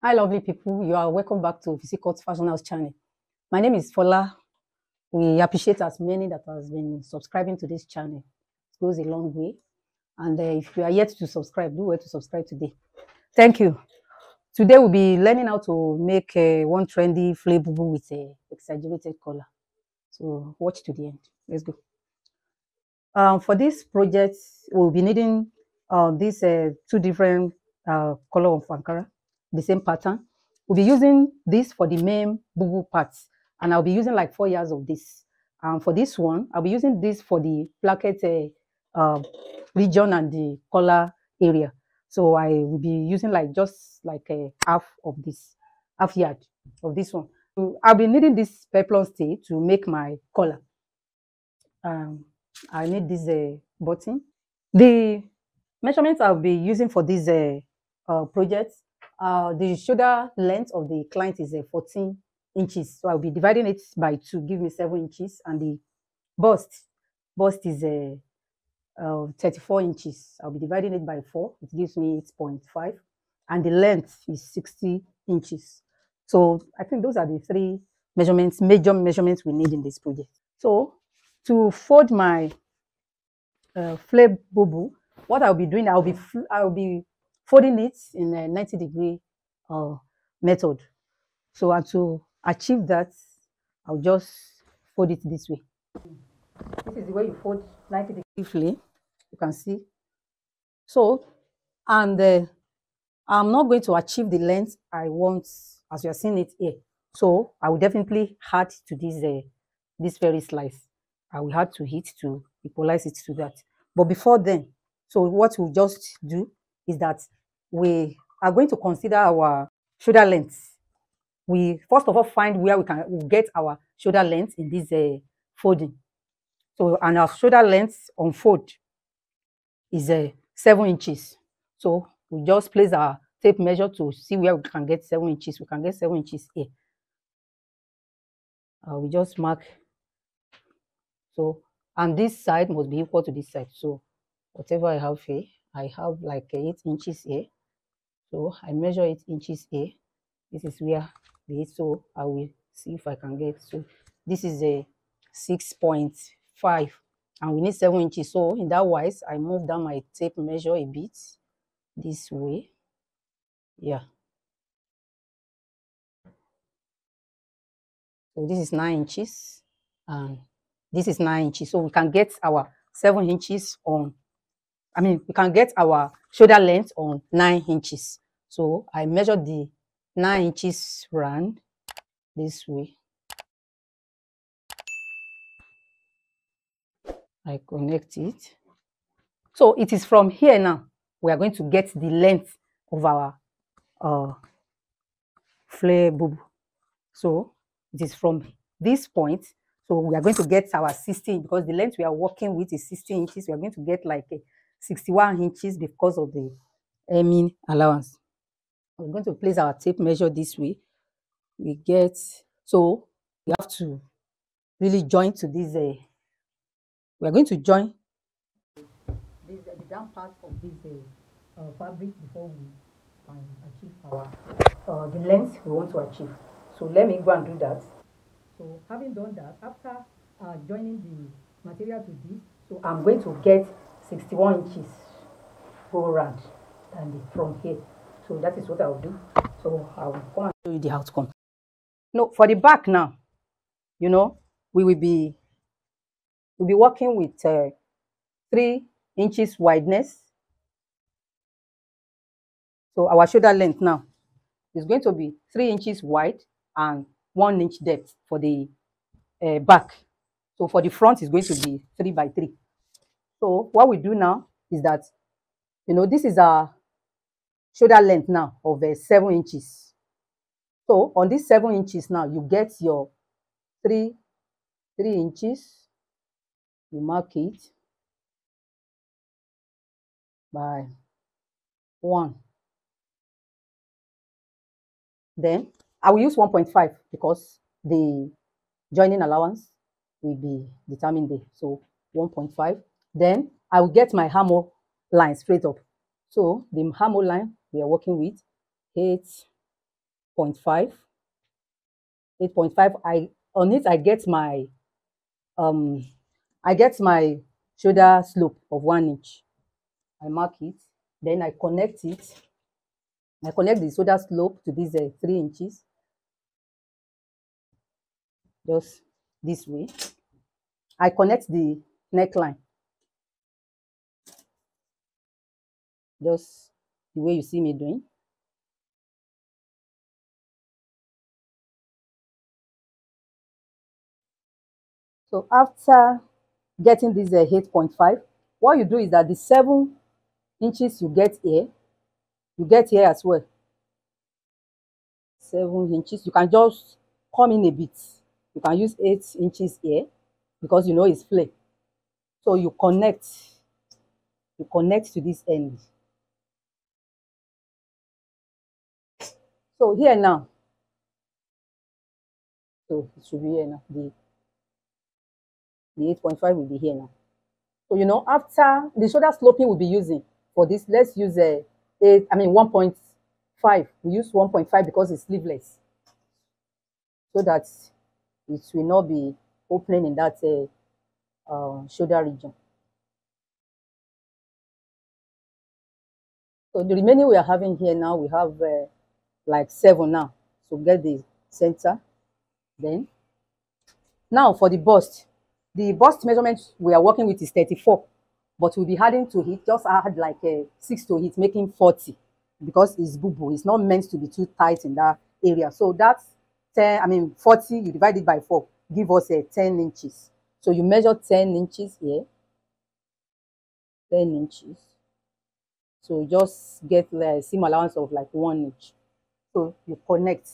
Hi, lovely people. You are welcome back to Physical Fashion House channel. My name is Fola. We appreciate as many that has been subscribing to this channel. It goes a long way. And if you are yet to subscribe, do well to subscribe today. Thank you. Today we'll be learning how to make one trendy flay bubu with a exaggerated collar. So watch to the end. Let's go. For this project, we'll be needing these two different color of Ankara, the same pattern. We'll be using this for the main bubu parts, and I'll be using like 4 years of this. For this one, I'll be using this for the placket region and the collar area. So I will be using like just like a half of this, half yard of this one. So I'll be needing this peplum stay to make my collar. Um, I need this button. The measurements I'll be using for this project, the shoulder length of the client is 14 inches. So I'll be dividing it by 2, give me 7 inches. And the bust is 34 inches. I'll be dividing it by 4. It gives me 8.5. And the length is 60 inches. So I think those are the three measurements, major measurements we need in this project. So to fold my flay bobo, what I'll be doing, I'll be folding it in a 90-degree method. So and to achieve that, I'll just fold it this way. This is the way you fold 90-degree flay. You can see. So, and I'm not going to achieve the length I want as you are seeing it here. So I will definitely add to this very slice. I will add to it to equalize it to that. But before then, so what we'll just do is that we are going to consider our shoulder length. We first of all find where we'll get our shoulder length in this folding. So, and our shoulder length on fold is 7 inches. So we just place our tape measure to see where we can get 7 inches. We can get 7 inches here. We just mark. So, and this side must be equal to this side. So whatever I have here, I have like 8 inches here. So I measure 8 inches here. This is where the 8, so I will see if I can get. So this is a 6.5 and we need 7 inches. So in that wise, I move down my tape measure a bit this way. Yeah. So this is 9 inches and this is 9 inches. So we can get our 7 inches on, we can get our shoulder length on 9 inches. So I measure the 9 inches round this way. I connect it. So it is from here now we are going to get the length of our flay bobo. So it is from this point. So we are going to get our 16 because the length we are working with is 16 inches. We are going to get like 61 inches because of the mean allowance. We're going to place our tape measure this way. We get, so we have to really join to this. We are going to join this, the down part of this fabric before we can achieve our the length we want to achieve. So let me go and do that. So having done that, after joining the material to this, so I'm going to get 61 inches go around and from here. So that is what I'll do. So I'll come and show you the outcome. No, for the back now, you know, we'll be working with 3 inches wideness. So our shoulder length now is going to be 3 inches wide and 1 inch depth for the back. So for the front is going to be 3 by 3. So what we do now is that, you know, this is our shoulder length now of 7 inches. So on this 7 inches now, you get your 3 inches. You mark it by 1. Then I will use 1.5 because the joining allowance will be determined there. So 1.5. Then I will get my hammer line straight up. So the hammer line we are working with 8, 8.5. 8.5. On it I get my um shoulder slope of 1 inch. I mark it, then I connect it. I connect the shoulder slope to this 3 inches, just this way. I connect the neckline, just the way you see me doing. So after getting this 8.5, what you do is that the 7 inches you get here as well. 7 inches. You can just come in a bit. You can use 8 inches here because you know it's flare. So you connect to this end. So here now, so it should be here now. The 8.5 will be here now. So you know, after the shoulder sloping we'll be using for this, let's use 1.5. We use 1.5 because it's sleeveless, so that it will not be opening in that shoulder region. So the remaining we are having here now, we have like 7 now. So get the center. Then now for the bust measurement we are working with is 34, but we'll be adding to it, just add like 6 to it, making 40, because it's bubu. It's not meant to be too tight in that area. So that's 40, you divide it by 4, give us 10 inches. So you measure 10 inches here, 10 inches. So just get the seam allowance of like 1 inch. So you connect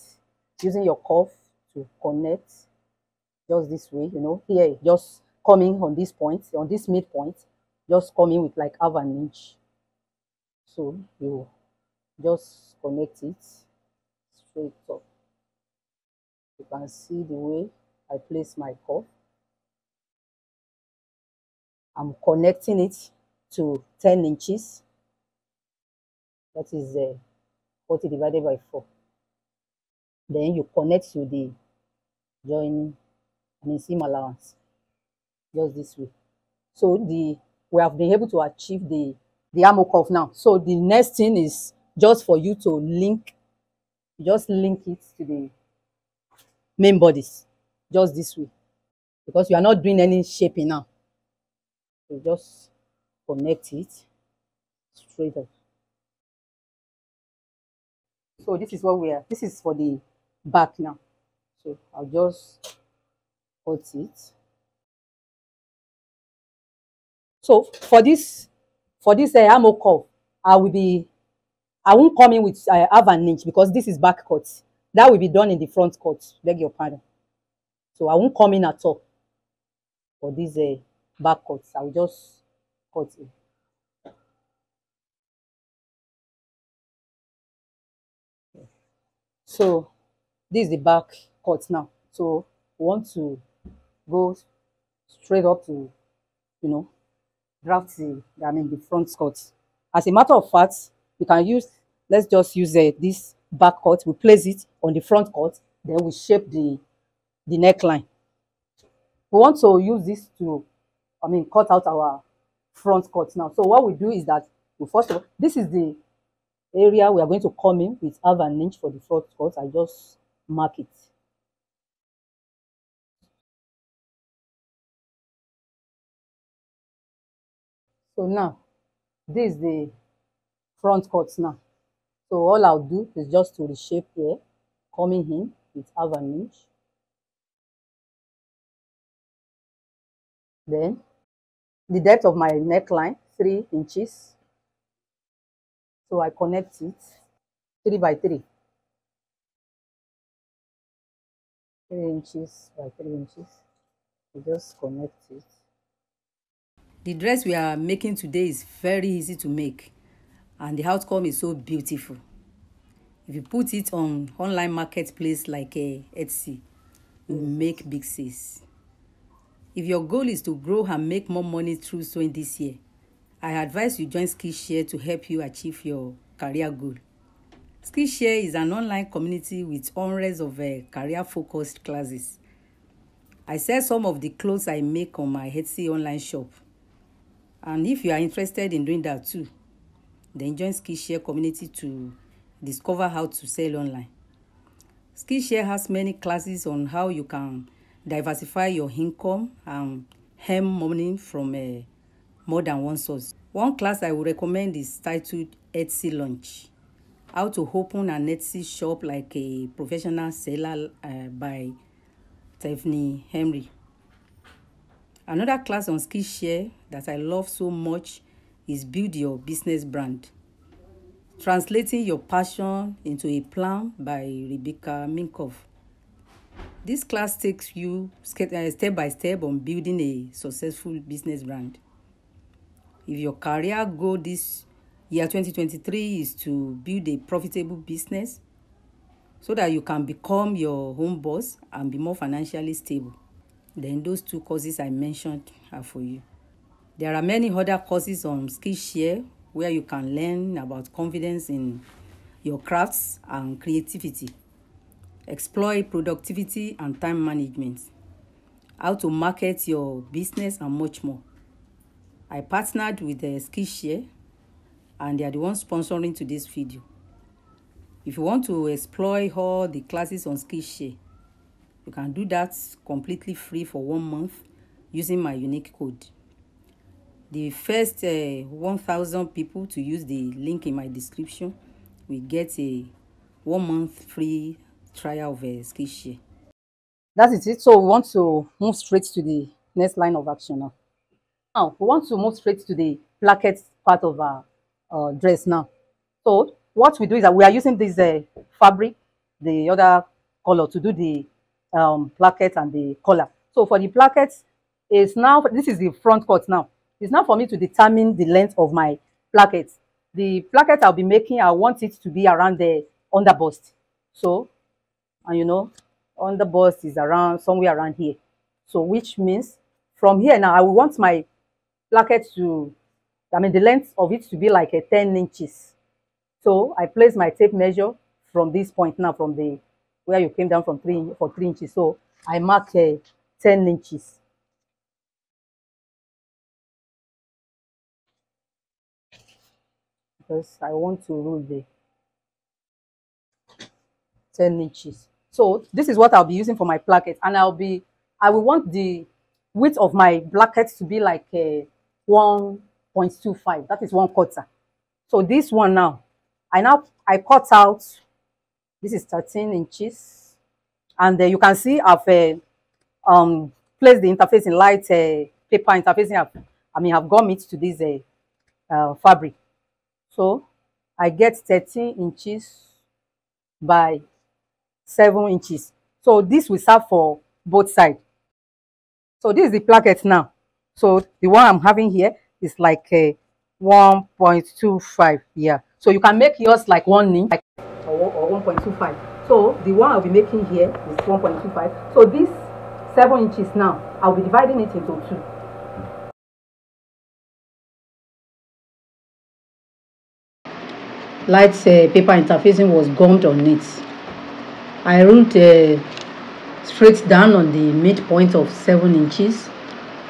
using your cuff to connect just this way, you know, here, just coming on this point, on this midpoint, just coming with like half an inch. So you just connect it straight up. You can see the way I place my cuff. I'm connecting it to 10 inches. That is 40 divided by 4. Then you connect to the joining, seam allowance, just this way. So we have been able to achieve the armhole cuff now. So the next thing is just for you to link it to the main bodies, just this way, because you are not doing any shaping now. So just connect it straight up. So this is what this is for the back now. So I'll just cut it. So for this armhole cuff, I won't come in with half an inch, because this is back cut. That will be done in the front cut, beg your pardon. So I won't come in at all for these back cuts. I will just cut it. So this is the back cut now. So we want to go straight up to, you know, draft the front cut. As a matter of fact, we can use, let's just use this back cut. We place it on the front cut, then we shape the neckline. We want to use this to, cut out our front cut now. So what we do is that we first of all, this is the area we are going to come in with half an inch for the front cut. I just mark it. So now, this is the front cut now. So all I'll do is just to reshape here, coming in with half an inch. Then the depth of my neckline, 3 inches. So I connect it 3 by 3. 3 inches by 3 inches. You just connect it. The dress we are making today is very easy to make, and the outcome is so beautiful. If you put it on online marketplace like Etsy, you will make big sales. If your goal is to grow and make more money through sewing this year, I advise you join Skillshare to help you achieve your career goal. Skillshare is an online community with hundreds of career-focused classes. I sell some of the clothes I make on my Etsy online shop. And if you are interested in doing that too, then join Skillshare community to discover how to sell online. Skillshare has many classes on how you can diversify your income and earn money from more than one source. One class I would recommend is titled Etsy Launch. How to open an Etsy shop like a professional seller by Tiffany Henry. Another class on Skillshare that I love so much is Build Your Business Brand. Translating Your Passion into a Plan by Rebecca Minkoff. This class takes you step by step on building a successful business brand. If your career goal this year 2023 is to build a profitable business so that you can become your own boss and be more financially stable, then those two courses I mentioned are for you. There are many other courses on Skillshare where you can learn about confidence in your crafts and creativity, explore productivity and time management, how to market your business, and much more. I partnered with Skillshare and they are the ones sponsoring to this video. If you want to explore all the classes on Skillshare, you can do that completely free for 1 month using my unique code. The first 1,000 people to use the link in my description will get a 1 month free trial of Skillshare. That is it. So we want to move straight to the next line of action now. Now we want to move straight to the placket part of our dress now. So what we do is that we are using this fabric, the other color, to do the placket and the collar. So for the placket, is now, this is the front cut now. It's now for me to determine the length of my placket. The placket I'll be making, I want it to be around the underbust. So, and you know, underbust is around somewhere around here. So which means from here now, I will want my placket to, the length of it to be like a 10 inches. So I place my tape measure from this point now, from the where you came down from 3 inches. So I mark 10 inches. Because I want to rule the 10 inches. So this is what I'll be using for my placket, and I will want the width of my placket to be like 1.25. That is 1/4. So this one now, I cut out. This is 13 inches, and you can see I've placed the interfacing light paper interfacing. I've gummed it to this fabric. So I get 13 inches by 7 inches. So this will serve for both sides. So this is the placket now. So the one I'm having here is like 1.25. Yeah. So you can make yours like 1 inch or 1.25. So the one I'll be making here is 1.25. So this 7 inches now, I'll be dividing it into 2. Light paper interfacing was gummed on it. I ruled straight down on the midpoint of 7 inches.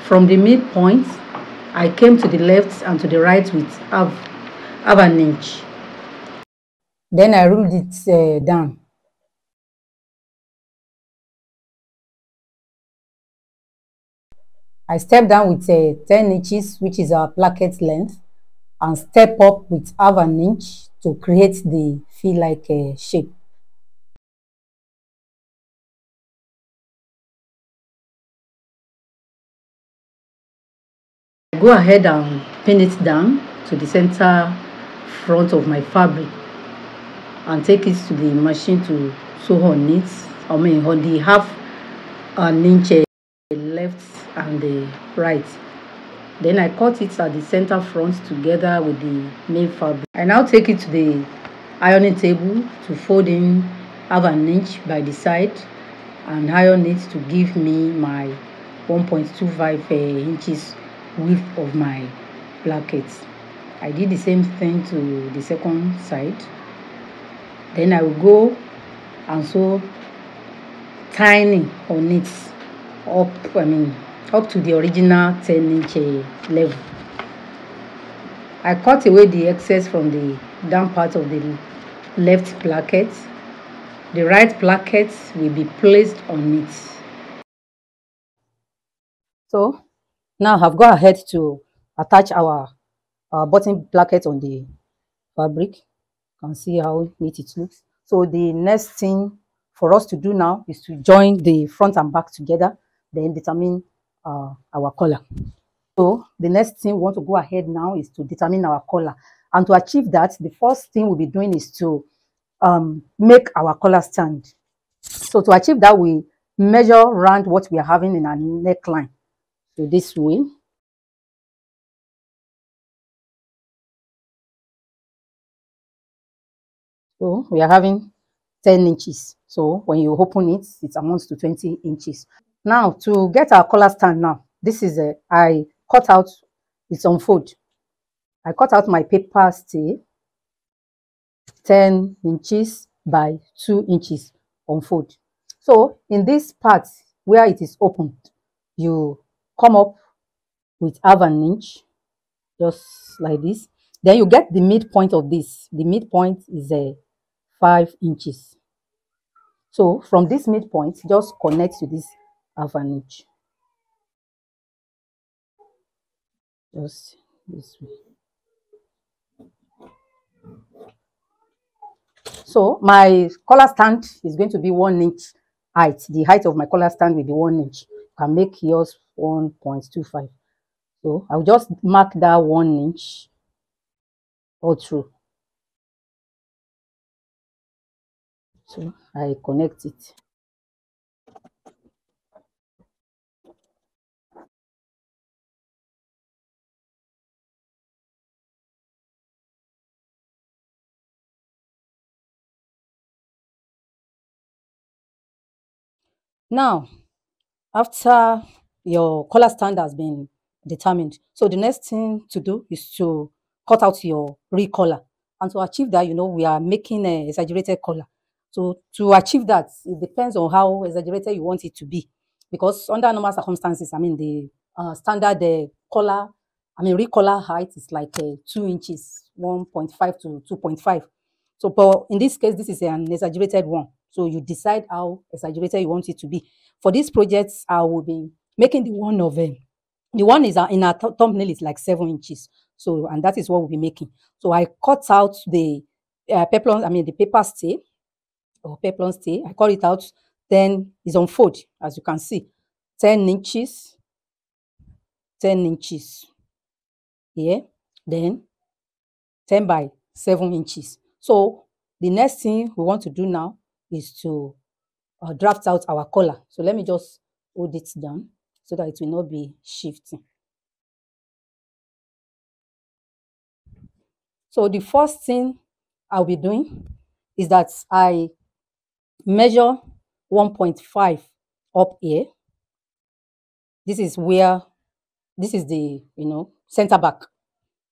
From the midpoint, I came to the left and to the right with half an inch. Then I ruled it down. I step down with 10 inches, which is our placket length, and step up with half an inch to create the feel-like shape. Go ahead and pin it down to the center front of my fabric and take it to the machine to sew on it. On the half an inch left and the right. Then I cut it at the center front together with the main fabric. I now take it to the ironing table to fold in half an inch by the side and iron it to give me my 1.25 inches width of my placket. I did the same thing to the second side, Then I will go and sew tiny on it up to the original 10-inch level. I cut away the excess from the down part of the left placket. The right placket will be placed on it. So now I've gone ahead to attach our button placket on the fabric. You can see how neat it looks. So the next thing for us to do now is to join the front and back together, then determine our collar. So the next thing we want to go ahead now is to determine our collar. And to achieve that, the first thing we'll be doing is to make our collar stand. So to achieve that, we measure around what we are having in our neckline. So this way. So we are having 10 inches. So when you open it, it amounts to 20 inches. Now to get our collar stand now, this is I cut out, it's on fold. I cut out my paper stay 10 inches by 2 inches on fold. So in this part where it is open, you come up with half an inch, just like this. Then you get the midpoint of this. The midpoint is 5 inches. So from this midpoint, just connect to this half an inch. Just this way. So my collar stand is going to be 1 inch height. The height of my collar stand will be 1 inch. You can make yours 1.25. So I'll just mark that 1 inch all through. So I connect it. Now, after your collar stand has been determined, so the next thing to do is to cut out your real collar. And to achieve that, we are making an exaggerated collar. So to achieve that, it depends on how exaggerated you want it to be. Because under normal circumstances, the standard collar, real collar height is like 2 inches, 1.5 to 2.5. So, but in this case, this is an exaggerated one. So you decide how exaggerated you want it to be. For these projects, I will be making the one of the one is in our thumbnail is like 7 inches. So, and that is what we'll be making. So I cut out the peplon, the paper stay or peplon stay. I cut it out. Then it's on fold, as you can see, 10 inches, 10 inches here, then 10 by 7 inches. So the next thing we want to do now is to draft out our collar. So let me just hold it down so that it will not be shifting. So the first thing I'll be doing is that I measure 1.5 up here. This is the center back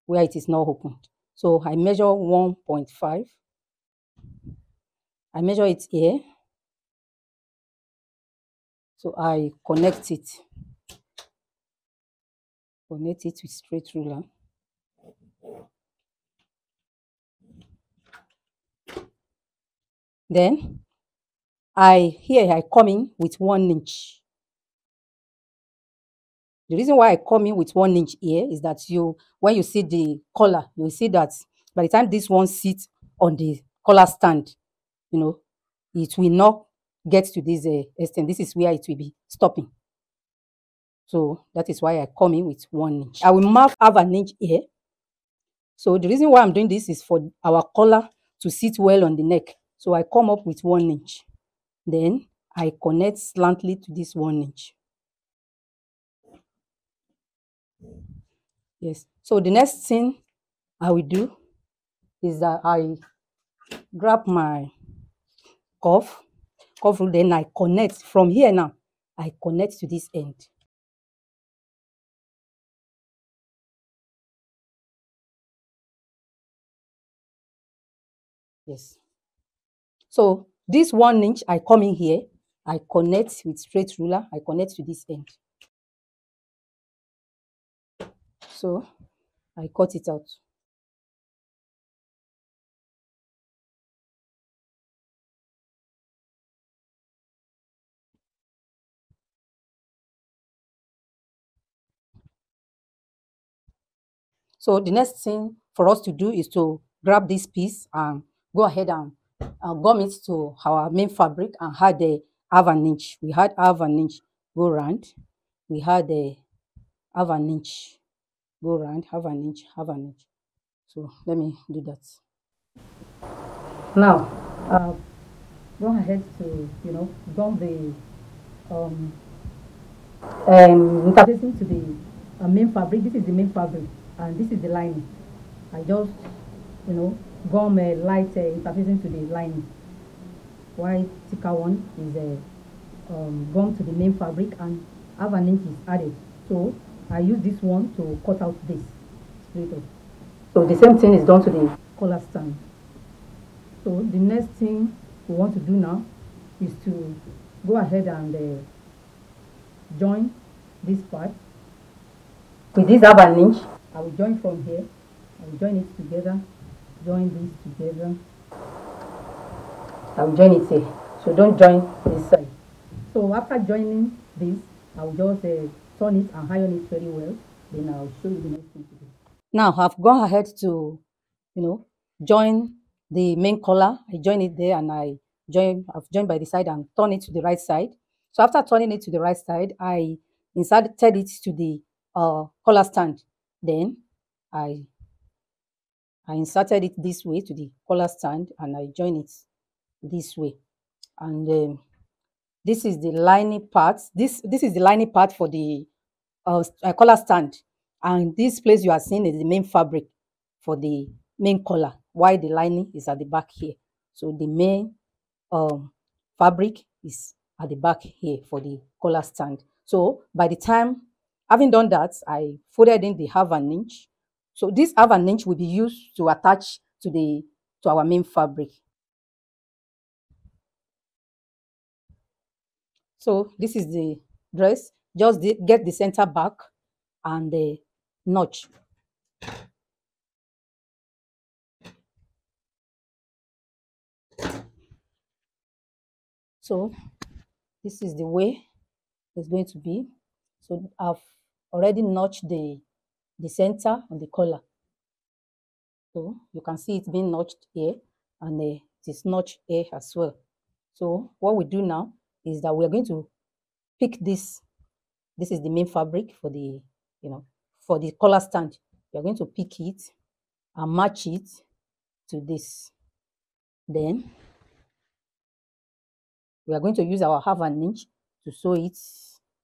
where it is not opened. So I measure 1.5. I measure it here. So I connect it. Connect it with straight ruler. Then I come in with 1 inch. The reason why I come in with 1 inch here is that when you see the collar, you will see that by the time this one sits on the collar stand, it will not get to this extent. This is where it will be stopping. So that is why I come in with 1 inch. I will mark half an inch here. So the reason why I'm doing this is for our collar to sit well on the neck. So I come up with 1 inch. Then I connect slantly to this 1 inch. Yes. So the next thing I will do is that I grab my cuff rule, then I connect from here now. I connect to this end. Yes. So this 1 inch, I come in here, I connect with straight ruler, I connect to this end. So I cut it out. So the next thing for us to do is to grab this piece and go ahead and gum it to our main fabric and add the half an inch. We had half an inch go round. We had the half an inch go round, half an inch, half an inch. So let me do that. Now, go ahead to gum the interfacing to the main fabric. This is the main fabric, and this is the lining. I just gum a light interfacing to the lining, while thicker one is gum to the main fabric, and half an inch is added. So I use this one to cut out this straight up. So the same thing is done to the collar stand. So the next thing we want to do now is to go ahead and join this part with this half an inch. I will join from here. I will join it together. Join this together. I will join it here. So don't join this side. So after joining this, I will just turn it and iron it very well. Then I'll show you the next thing to do. Now I've gone ahead to, join the main collar. I join it there, and I've joined by the side and turn it to the right side. So after turning it to the right side, I inserted it to the collar stand. Then I inserted it this way to the collar stand, and I join it this way. And this is the lining part. This is the lining part for the collar stand, and this place you are seeing is the main fabric for the main collar, while the lining is at the back here. So the main fabric is at the back here for the collar stand. So by the time having done that, I folded in the half an inch. So this half an inch will be used to attach to our main fabric. So this is the dress. Just get the center back and the notch. So this is the way it's going to be. So I've already notched the center on the collar. So you can see it's being notched here, and it is notched here as well. So what we do now is that we are going to pick this. This is the main fabric for the for the collar stand. We are going to pick it and match it to this. Then we are going to use our half an inch to sew it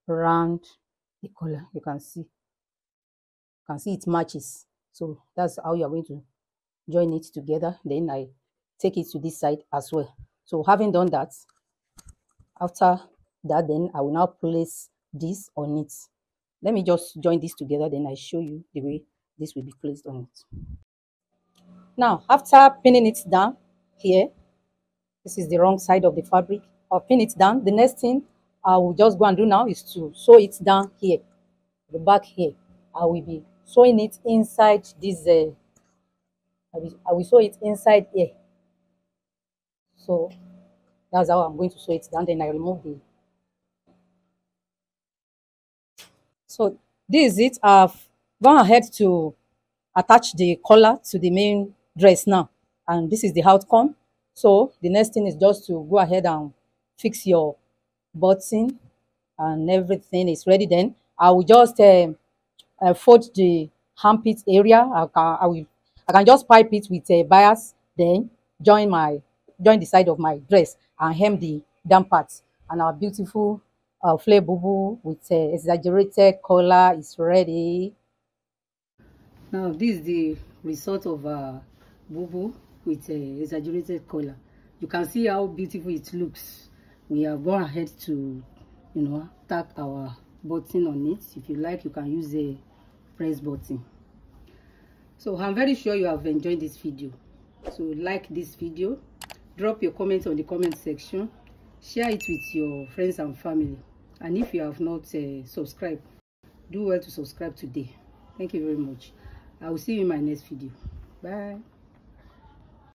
around the collar. You can see it matches. So that's how you are going to join it together. Then I take it to this side as well. So having done that, after that, then I will now place this on it. Let me just join this together, then I show you the way this will be placed on it. Now, after pinning it down here, this is the wrong side of the fabric. I'll pin it down. The next thing I will just go and do now is to sew it down here, the back here. I will be sewing it inside this. I will sew it inside here. So that's how I'm going to sew it down. Then I remove the. So this is it. I've gone ahead to attach the collar to the main dress now, and this is the outcome. So the next thing is just to go ahead and fix your button, and everything is ready. Then I will just fold the armpit area. I can just pipe it with a bias, then join the side of my dress and hem the down parts, and our beautiful flare bubu with exaggerated collar is ready. Now this is the result of bubu with exaggerated collar. You can see how beautiful it looks. We have gone ahead to tack our button on it. If you like, you can use a press button. So I'm very sure you have enjoyed this video. So like this video, Drop your comments on the comment section. Share it with your friends and family. And if you have not subscribed, do well to subscribe today. Thank you very much. I will see you in my next video. Bye.